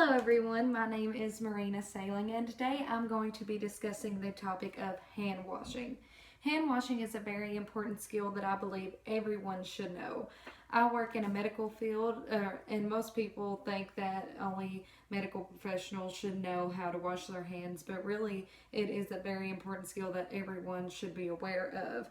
Hello everyone, my name is Marina Sailing and today I'm going to be discussing the topic of hand washing. Hand washing is a very important skill that I believe everyone should know. I work in a medical field and most people think that only medical professionals should know how to wash their hands, but really it is a very important skill that everyone should be aware of.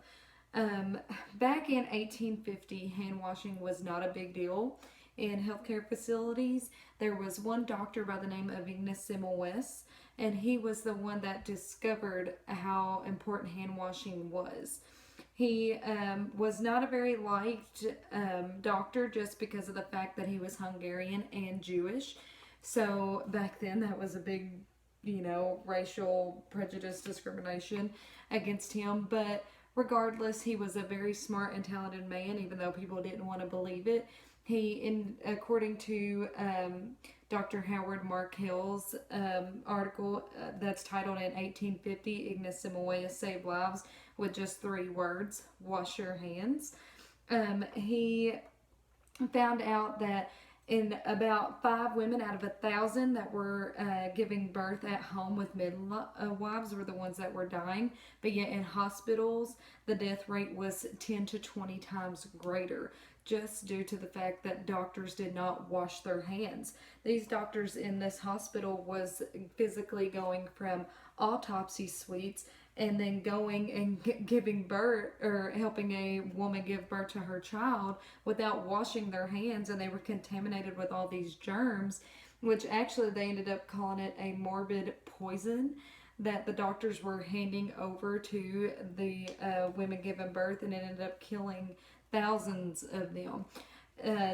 Um, Back in 1850, hand washing was not a big deal in healthcare facilities. There was one doctor by the name of Ignace Semmelweis, and he was the one that discovered how important hand washing was. He was not a very liked doctor just because of the fact that he was Hungarian and Jewish. So back then, that was a big, racial prejudice discrimination against him. But regardless, he was a very smart and talented man, even though people didn't want to believe it. According to Dr. Howard Markell's article that's titled in 1850, Ignace Semmelweis Saved Lives with just 3 words: wash your hands. He found out that in about 5 women out of 1,000 that were giving birth at home with midwives were the ones that were dying, but yet in hospitals the death rate was 10 to 20 times greater, just due to the fact that doctors did not wash their hands. These doctors in this hospital was physically going from autopsy suites and then going and giving birth or helping a woman give birth to her child without washing their hands, and they were contaminated with all these germs, which actually they ended up calling it a morbid poison that the doctors were handing over to the women giving birth, and it ended up killing thousands of them.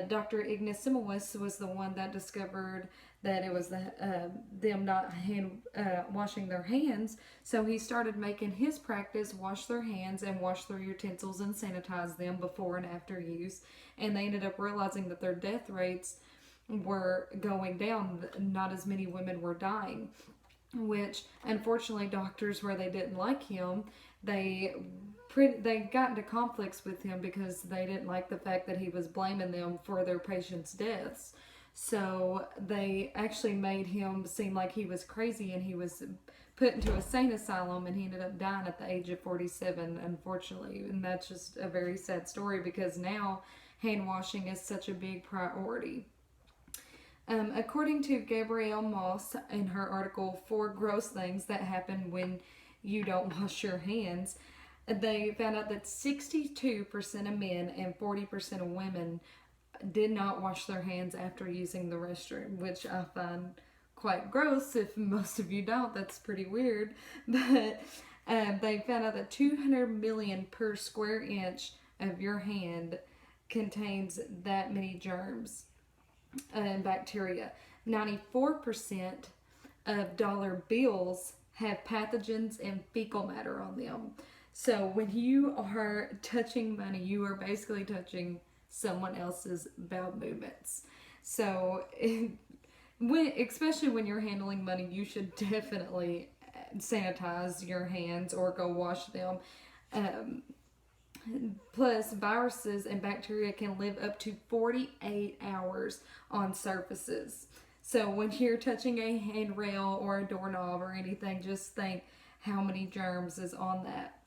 Dr. Ignace Semmelweis was the one that discovered that it was them not washing their hands. So he started making his practice wash their hands and wash their utensils and sanitize them before and after use. And they ended up realizing that their death rates were going down. Not as many women were dying, which unfortunately doctors, where they didn't like him, they got into conflicts with him because they didn't like the fact that he was blaming them for their patients' deaths. So they actually made him seem like he was crazy, and he was put into a sane asylum, and he ended up dying at the age of 47, unfortunately. And that's just a very sad story because now hand washing is such a big priority. According to Gabrielle Moss in her article, 4 Gross Things That Happen When You Don't Wash Your Hands, they found out that 62% of men and 40% of women did not wash their hands after using the restroom, which I find quite gross. If most of you don't, that's pretty weird. But they found out that 200 million per square inch of your hand contains that many germs and bacteria. 94% of dollar bills have pathogens and fecal matter on them. So when you are touching money, you are basically touching someone else's bowel movements. So especially when you're handling money, you should definitely sanitize your hands or go wash them. Plus, viruses and bacteria can live up to 48 hours on surfaces. So when you're touching a handrail or a doorknob or anything, just think how many germs is on that.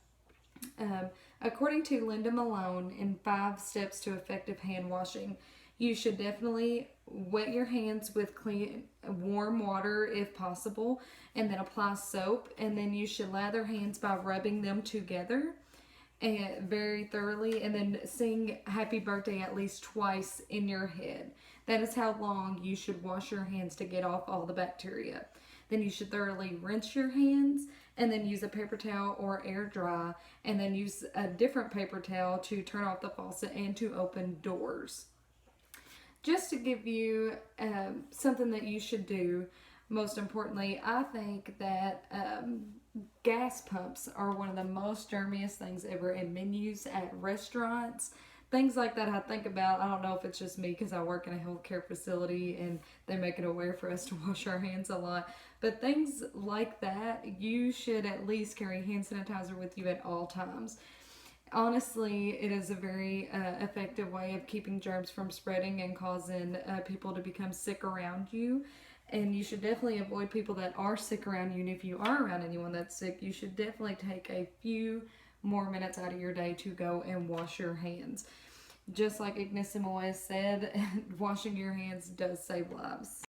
According to Linda Malone, in 5 Steps to Effective Hand Washing, you should definitely wet your hands with clean, warm water if possible, and then apply soap, and then you should lather hands by rubbing them together and very thoroughly, and then sing happy birthday at least twice in your head. That is how long you should wash your hands to get off all the bacteria. Then you should thoroughly rinse your hands, and then use a paper towel or air dry, and then use a different paper towel to turn off the faucet and to open doors. Just to give you something that you should do, most importantly, I think that gas pumps are one of the most germiest things ever in menus at restaurants. Things like that I think about. I don't know if it's just me because I work in a healthcare facility and they make it aware for us to wash our hands a lot. But things like that, you should at least carry hand sanitizer with you at all times. Honestly, it is a very effective way of keeping germs from spreading and causing people to become sick around you. And you should definitely avoid people that are sick around you. And if you are around anyone that's sick, you should definitely take a few more minutes out of your day to go and wash your hands. Just like Ignis Simoes said, washing your hands does save lives.